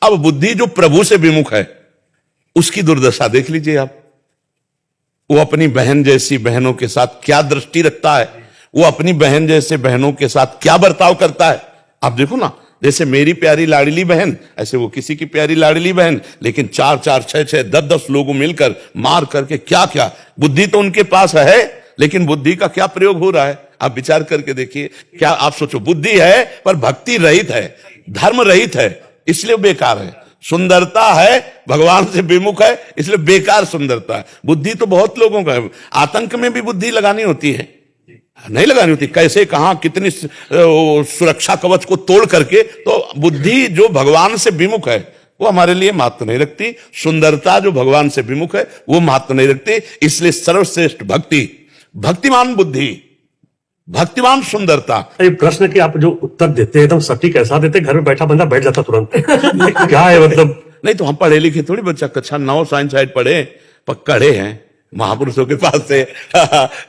अब बुद्धि जो प्रभु से विमुख है उसकी दुर्दशा देख लीजिए आप। वो अपनी बहन जैसी बहनों के साथ क्या दृष्टि रखता है, वो अपनी बहन जैसे बहनों के साथ क्या बर्ताव करता है। आप देखो ना, जैसे मेरी प्यारी लाडली बहन, ऐसे वो किसी की प्यारी लाडली बहन, लेकिन 4-4, 6-6, 10-10 लोगों मिलकर मार करके क्या क्या। बुद्धि तो उनके पास है, लेकिन बुद्धि का क्या प्रयोग हो रहा है आप विचार करके देखिए। क्या आप सोचो, बुद्धि है पर भक्ति रहित है, धर्म रहित है, इसलिए बेकार है। सुंदरता है, भगवान से विमुख है, इसलिए बेकार सुंदरता है। बुद्धि तो बहुत लोगों का है। आतंक में भी बुद्धि लगानी होती है, नहीं लगानी होती। कैसे, कहां, कितनी सुरक्षा कवच को तोड़ करके। तो बुद्धि जो भगवान से विमुख है वो हमारे लिए महत्व नहीं रखती। सुंदरता जो भगवान से विमुख है वो महत्व नहीं रखती। इसलिए सर्वश्रेष्ठ भक्ति भक्तिमान बुद्धि, भक्तिमान सुंदरता। प्रश्न की आप जो उत्तर देते हैं एकदम सटीक ऐसा देते, घर में बैठा बंदा बैठ जाता तुरंत। क्या है मतलब? नहीं तो हम पढ़े लिखे थोड़ी, बच्चा कक्षा 9 साइंस साइड पढ़े, पकड़े हैं महापुरुषों के पास से।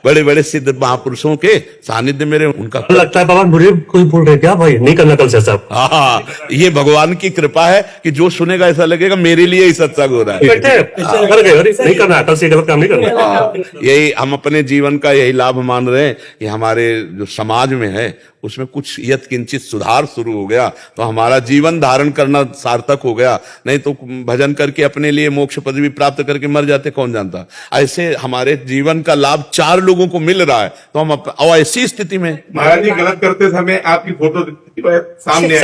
बड़े बड़े सिद्ध महापुरुषों के सानिध्य मेरे उनका लगता है बाबा मुझे कोई बोल रहे क्या भाई, नहीं करना कल से सब। हाँ, ये भगवान की कृपा है कि जो सुनेगा ऐसा लगेगा मेरे लिए ही सत्संग हो रहा है। नहीं करना, कल से गलत काम नहीं करना। यही हम अपने जीवन का यही लाभ मान रहे हैं कि हमारे जो समाज में है उसमें कुछ यत्किंचित सुधार शुरू हो गया तो हमारा जीवन धारण करना सार्थक हो गया। नहीं तो भजन करके अपने लिए मोक्ष पदवी प्राप्त करके मर जाते, कौन जानता। ऐसे हमारे जीवन का लाभ 4 लोगों को मिल रहा है तो हम और ऐसी स्थिति में। महाराज जी, गलत करते समय आपकी फोटो सामने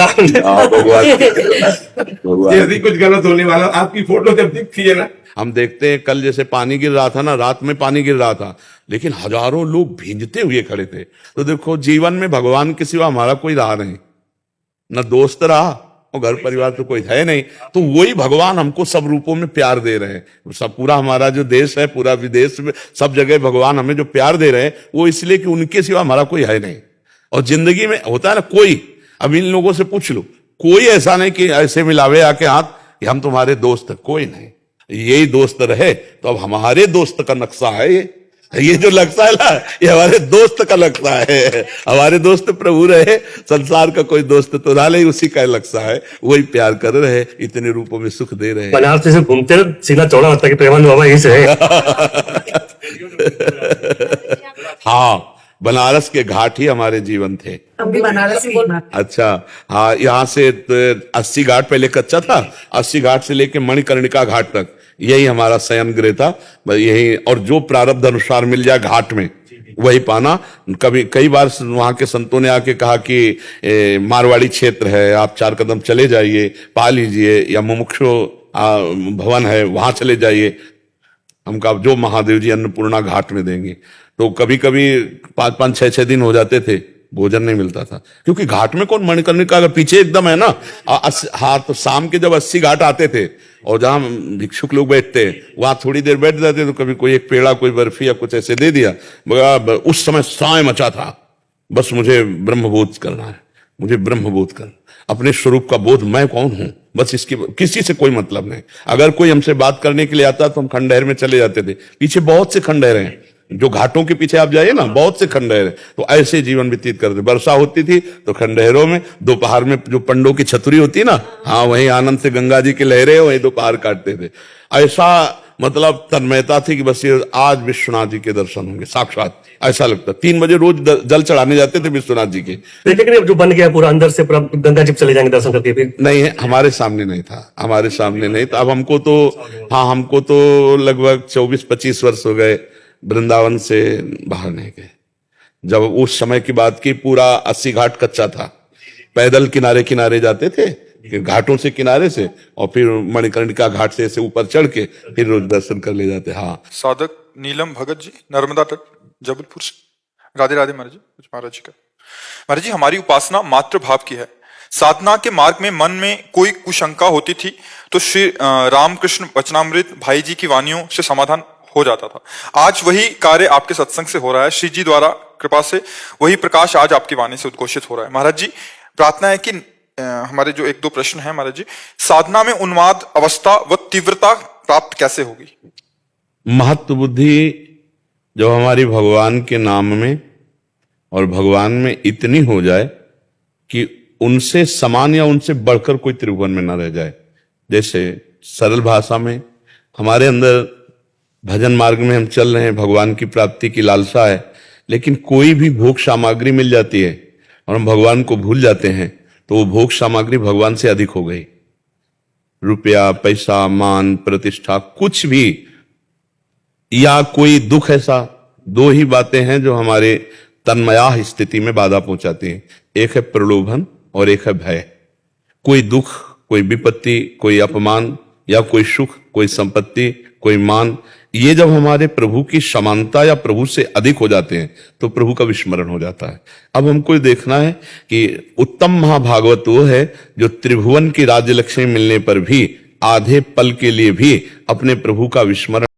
यदि कुछ गलत होने वाला आपकी फोटो जब दिखती है ना, हम देखते हैं कल जैसे पानी गिर रहा था ना, रात में पानी गिर रहा था, लेकिन हजारों लोग भींजते हुए खड़े थे। तो देखो, जीवन में भगवान के सिवा हमारा कोई रहा नहीं, न दोस्त रहा और घर परिवार तो कोई है नहीं। तो वही भगवान हमको सब रूपों में प्यार दे रहे हैं। सब पूरा हमारा जो देश है, पूरा विदेश में, सब जगह भगवान हमें जो प्यार दे रहे हैं वो इसलिए कि उनके सिवा हमारा कोई है नहीं। और जिंदगी में होता है ना, कोई, अब इन लोगों से पूछ लो, कोई ऐसा नहीं कि ऐसे मिलावे आके हाथ कि हम तुम्हारे दोस्त है, कोई नहीं। यही दोस्त रहे तो अब हमारे दोस्त का नक्शा है ये जो नक्शा है ना, ये हमारे दोस्त का नक्शा है। हमारे दोस्त प्रभु रहे, संसार का कोई दोस्त तो ना नहीं, उसी का नक्शा है। वही प्यार कर रहे, इतने रूपों में सुख दे रहे। बनारस से घूमते सीना चौड़ा होता है कि प्रेमानंद बाबा यही से है। हाँ, बनारस के घाट ही हमारे जीवन थे। हम भी बनारस ही। अच्छा, हाँ, यहाँ से 80 घाट पहले कच्चा था, 80 घाट से लेके मणिकर्णिका घाट तक यही हमारा शयन गृह था। यही, और जो प्रारब्ध अनुसार मिल जाए घाट में वही पाना। कई बार वहां के संतों ने आके कहा कि मारवाड़ी क्षेत्र है, आप 4 कदम चले जाइए, पा लीजिए, या मुमुक्षु भवन है वहां चले जाइए, हम कहा जो महादेव जी अन्नपूर्णा घाट में देंगे। तो कभी कभी 5-5, 6-6 दिन हो जाते थे, भोजन नहीं मिलता था, क्योंकि घाट में कौन, मणिकर्णिका का पीछे एकदम है ना। हाँ, तो शाम के जब 80 घाट आते थे और जहां भिक्षुक लोग बैठते वहां थोड़ी देर बैठ जाते, तो कभी कोई एक पेड़ा, कोई बर्फी या कुछ ऐसे दे दिया। मगर उस समय साय मचा था, बस मुझे ब्रह्मबोध करना है, मुझे ब्रह्मबोध करना, अपने स्वरूप का बोध, मैं कौन हूं, बस इसकी, किसी से कोई मतलब नहीं। अगर कोई हमसे बात करने के लिए आता तो हम खंडहर में चले जाते थे। पीछे बहुत से खंडहर हैं, जो घाटों के पीछे आप जाइए ना, बहुत से खंडहर हैं। तो ऐसे जीवन व्यतीत करते। वर्षा होती थी तो खंडहरों में, दोपहर में जो पंडों की छतरी होती है ना, हाँ, वहीं आनंद से गंगा जी की लहरें, वहीं दोपहर काटते थे। ऐसा मतलब तन्मयता थी कि बस ये आज विश्वनाथ जी के दर्शन होंगे साक्षात, ऐसा लगता। 3 बजे रोज जल चढ़ाने जाते थे विश्वनाथ जी के। लेकिन अब जो बन गया पूरा अंदर से, पूरा गंगा जी चले जाएंगे दर्शन करके, फिर नहीं है, हमारे सामने नहीं था, हमारे सामने नहीं था। अब हमको तो, हाँ, हमको तो लगभग 24-25 वर्ष हो गए वृंदावन से बाहर नहीं गए। जब उस समय की बात की, पूरा 80 घाट कच्चा था, पैदल किनारे किनारे जाते थे, घाटों से किनारे से, और फिर मणिकर्णिका घाट से ऐसे ऊपर चढ़ के फिर रोज दर्शन कर ले जाते। हाँ, साधक नीलम भगत जी, नर्मदा तट, जबलपुर से। राधे राधे महाराज जी। महाराज जी का, महाराज जी, हमारी उपासना मात्र भाव की है। साधना के मार्ग में मन में कोई कुशंका होती थी तो श्री रामकृष्ण वचनामृत भाई जी की वाणियों से समाधान हो जाता था। आज वही कार्य आपके सत्संग से हो रहा है। श्री जी द्वारा कृपा से वही प्रकाश आज आपकी वाणी से उद्घोषित हो रहा है। महाराज जी, प्रार्थना है कि हमारे जो 1-2 प्रश्न है महाराज जी, साधना में उन्माद अवस्था व तीव्रता प्राप्त कैसे होगी? महत्व बुद्धि जो हमारी भगवान के नाम में और भगवान में इतनी हो जाए कि उनसे समान या उनसे बढ़कर कोई त्रिभुवन में ना रह जाए, जैसे सरल भाषा में हमारे अंदर भजन मार्ग में हम चल रहे हैं, भगवान की प्राप्ति की लालसा है, लेकिन कोई भी भोग सामग्री मिल जाती है और हम भगवान को भूल जाते हैं, तो वो भोग सामग्री भगवान से अधिक हो गई। रुपया, पैसा, मान, प्रतिष्ठा, कुछ भी, या कोई दुख, ऐसा दो ही बातें हैं जो हमारे तन्मयाह स्थिति में बाधा पहुंचाती हैं। एक है प्रलोभन और एक है भय। कोई दुख, कोई विपत्ति, कोई अपमान, या कोई सुख, कोई संपत्ति, कोई मान, ये जब हमारे प्रभु की समानता या प्रभु से अधिक हो जाते हैं तो प्रभु का विस्मरण हो जाता है। अब हमको देखना है कि उत्तम महाभागवत वो है जो त्रिभुवन की राज्य लक्ष्मी मिलने पर भी आधे पल के लिए भी अपने प्रभु का विस्मरण